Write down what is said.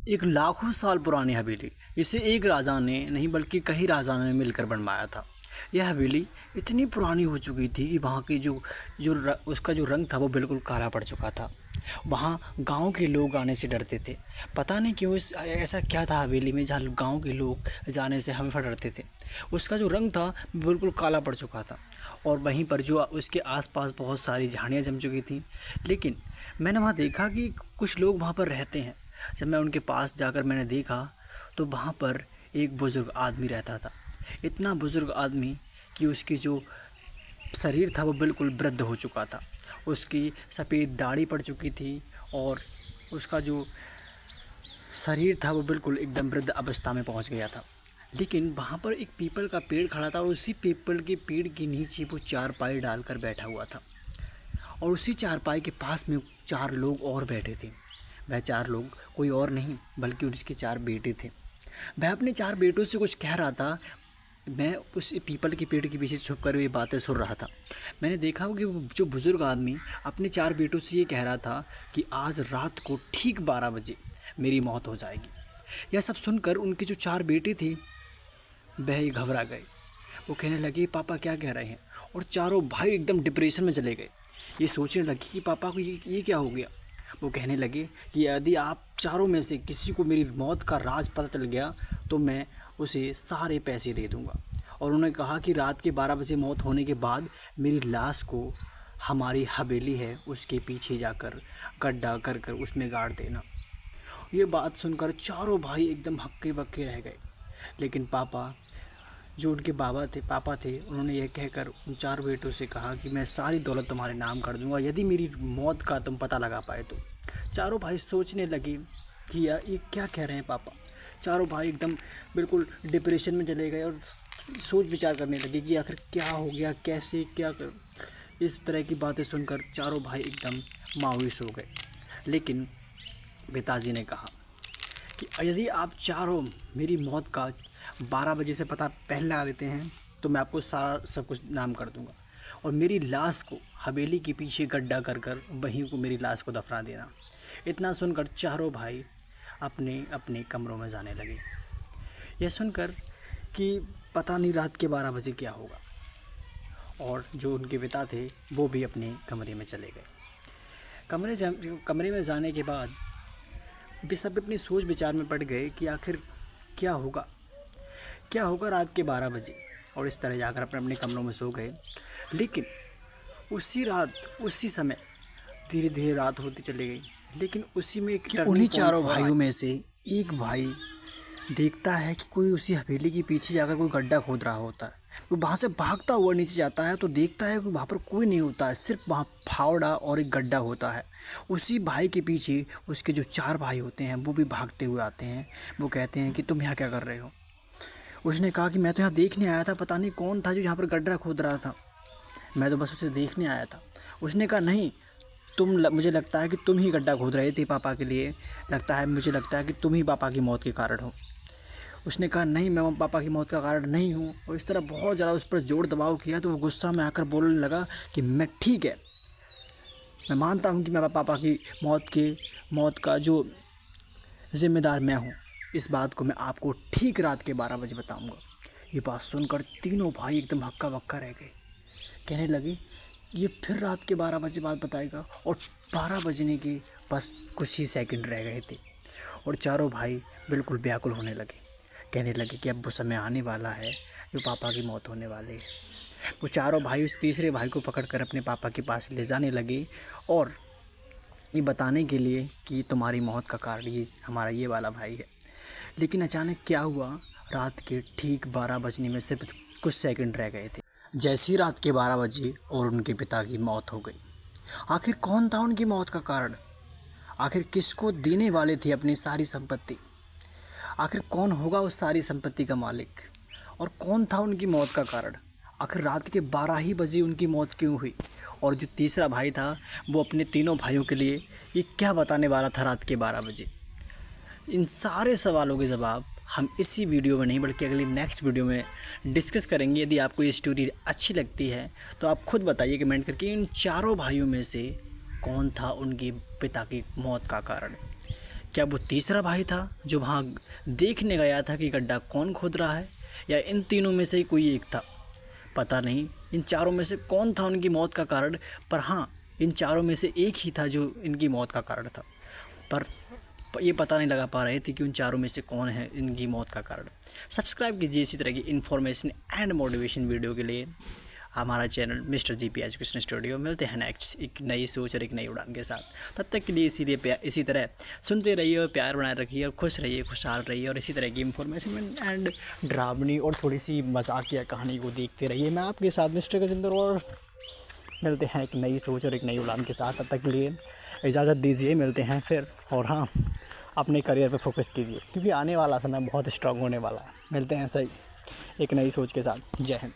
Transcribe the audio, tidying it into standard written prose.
एक लाखों साल पुरानी हवेली। इसे एक राजा ने नहीं बल्कि कई राजाओं ने मिलकर बनवाया था। यह हवेली इतनी पुरानी हो चुकी थी कि वहाँ की उसका जो रंग था वो बिल्कुल काला पड़ चुका था। वहाँ गांव के लोग आने से डरते थे। पता नहीं क्यों ऐसा क्या था हवेली में जहाँ गांव के लोग जाने से हमेशा डरते थे। उसका जो रंग था बिल्कुल काला पड़ चुका था और वहीं पर जो उसके आसपास बहुत सारी झाड़ियाँ जम चुकी थीं। लेकिन मैंने वहाँ देखा कि कुछ लोग वहाँ पर रहते हैं। जब मैं उनके पास जाकर मैंने देखा तो वहाँ पर एक बुज़ुर्ग आदमी रहता था। इतना बुज़ुर्ग आदमी कि उसकी जो शरीर था वो बिल्कुल वृद्ध हो चुका था। उसकी सफ़ेद दाढ़ी पड़ चुकी थी और उसका जो शरीर था वो बिल्कुल एकदम वृद्ध अवस्था में पहुँच गया था। लेकिन वहाँ पर एक पीपल का पेड़ खड़ा था और उसी पीपल के पेड़ के नीचे वो चारपाई डालकर बैठा हुआ था और उसी चारपाई के पास में 4 लोग और बैठे थे। वह 4 लोग कोई और नहीं बल्कि उसके 4 बेटे थे। वह अपने 4 बेटों से कुछ कह रहा था। मैं उस पीपल के पेड़ के पीछे छुप कर ये बातें सुन रहा था। मैंने देखा कि वो जो बुज़ुर्ग आदमी अपने 4 बेटों से ये कह रहा था कि आज रात को ठीक 12 बजे मेरी मौत हो जाएगी। यह सब सुनकर उनके जो 4 बेटे थे वह ही घबरा गए। वो कहने लगे पापा क्या कह रहे हैं, और चारों भाई एकदम डिप्रेशन में चले गए। ये सोचने लगे कि पापा को ये क्या हो गया। वो कहने लगे कि यदि आप चारों में से किसी को मेरी मौत का राज पता चल गया तो मैं उसे सारे पैसे दे दूंगा। और उन्होंने कहा कि रात के 12 बजे मौत होने के बाद मेरी लाश को हमारी हवेली है उसके पीछे जाकर गड्ढा कर कर उसमें गाड़ देना। ये बात सुनकर चारों भाई एकदम हक्के बक्के रह गए। लेकिन पापा जो उनके पापा थे उन्होंने यह कहकर उन 4 बेटों से कहा कि मैं सारी दौलत तुम्हारे नाम कर दूंगा यदि मेरी मौत का तुम पता लगा पाए तो। चारों भाई सोचने लगे कि यार ये क्या कह रहे हैं पापा। चारों भाई एकदम बिल्कुल डिप्रेशन में चले गए और सोच विचार करने लगे कि आखिर क्या हो गया, कैसे क्या कर। इस तरह की बातें सुनकर चारों भाई एकदम मायूस हो गए। लेकिन पिताजी ने कहा कि यदि आप चारों मेरी मौत का 12 बजे से पता पहले लगा लेते हैं तो मैं आपको सारा सब कुछ नाम कर दूंगा और मेरी लाश को हवेली के पीछे गड्ढा कर कर वहीं को मेरी लाश को दफना देना। इतना सुनकर चारों भाई अपने अपने कमरों में जाने लगे। यह सुनकर कि पता नहीं रात के 12 बजे क्या होगा, और जो उनके पिता थे वो भी अपने कमरे में चले गए। कमरे में जाने के बाद वे सब अपनी सोच विचार में पड़ गए कि आखिर क्या होगा रात के 12 बजे, और इस तरह जाकर अपने अपने कमरों में सो गए। लेकिन उसी रात उसी समय धीरे धीरे रात होती चली गई। लेकिन उसी में उन्हीं चारों भाइयों में से एक भाई देखता है कि कोई उसी हवेली के पीछे जाकर कोई गड्ढा खोद रहा होता है। वो वहाँ से भागता हुआ नीचे जाता है तो देखता है कि वहाँ पर कोई नहीं होता है, सिर्फ वहाँ फावड़ा और एक गड्ढा होता है। उसी भाई के पीछे उसके जो 4 भाई होते हैं वो भी भागते हुए आते हैं। वो कहते हैं कि तुम यहाँ क्या कर रहे हो। उसने कहा कि मैं तो यहाँ देखने आया था, पता नहीं कौन था जो यहाँ पर गड्ढा खोद रहा था, मैं तो बस उसे देखने आया था। उसने कहा नहीं, मुझे लगता है कि तुम ही गड्ढा खोद रहे थे पापा के लिए, मुझे लगता है कि तुम ही पापा की मौत के कारण हो। उसने कहा नहीं, मैं पापा की मौत का कारण नहीं हूँ। और इस तरह बहुत ज़्यादा उस पर जोर दबाव किया तो वो गुस्सा में आकर बोलने लगा कि मैं ठीक है, मैं मानता हूँ कि मैं पापा की मौत का जो ज़िम्मेदार मैं हूँ। इस बात को मैं आपको ठीक रात के 12 बजे बताऊँगा। ये बात सुनकर तीनों भाई एकदम हक्का बक्का रह गए। कहने लगे ये फिर रात के 12 बजे बात बताएगा। और 12 बजने के बस कुछ ही सेकंड रह गए थे और चारों भाई बिल्कुल व्याकुल होने लगे। कहने लगे कि अब वो समय आने वाला है जो पापा की मौत होने वाली है। वो चारों भाई उस तीसरे भाई को पकड़कर अपने पापा के पास ले जाने लगे और ये बताने के लिए कि तुम्हारी मौत का कारण ये हमारा ये वाला भाई है। लेकिन अचानक क्या हुआ, रात के ठीक 12 बजने में सिर्फ कुछ सेकंड रह गए थे। जैसी रात के 12 बजे और उनके पिता की मौत हो गई। आखिर कौन था उनकी मौत का कारण? आखिर किसको देने वाले थे अपनी सारी संपत्ति? आखिर कौन होगा उस सारी संपत्ति का मालिक? और कौन था उनकी मौत का कारण? आखिर रात के 12 ही बजे उनकी मौत क्यों हुई? और जो तीसरा भाई था वो अपने तीनों भाइयों के लिए ये क्या बताने वाला था रात के 12 बजे? इन सारे सवालों के जवाब हम इसी वीडियो में नहीं बल्कि अगली नेक्स्ट वीडियो में डिस्कस करेंगे। यदि आपको ये स्टोरी अच्छी लगती है तो आप खुद बताइए कमेंट करके इन चारों भाइयों में से कौन था उनके पिता की मौत का कारण। क्या वो तीसरा भाई था जो वहाँ देखने गया था कि गड्ढा कौन खोद रहा है, या इन तीनों में से ही कोई एक था? पता नहीं इन चारों में से कौन था उनकी मौत का कारण, पर हाँ इन चारों में से एक ही था जो इनकी मौत का कारण था। पर ये पता नहीं लगा पा रहे थे कि उन चारों में से कौन है इनकी मौत का कारण। सब्सक्राइब कीजिए इसी तरह की इन्फॉर्मेशन एंड मोटिवेशन वीडियो के लिए हमारा channel mister GP education studio. मिलते हैं नेक्स्ट एक नई सोच और एक नई उड़ान के साथ। तब तक के लिए इसी तरह सुनते रहिए और प्यार बनाए रखिए और खुश रहिए, खुशहाल रहिए और इसी तरह की इन्फॉर्मेशन एंड ड्रावनी और थोड़ी सी मजाकिया कहानी को देखते रहिए। मैं आपके साथ मिस्टर गजेंद्र, और मिलते हैं एक नई सोच और एक नई उड़ान के साथ। तब तक के लिए इजाज़त दीजिए, मिलते हैं फिर। और हाँ, अपने करियर पे फोकस कीजिए क्योंकि आने वाला समय बहुत स्ट्रॉन्ग होने वाला है। मिलते हैं सही एक नई सोच के साथ। जय हिंद।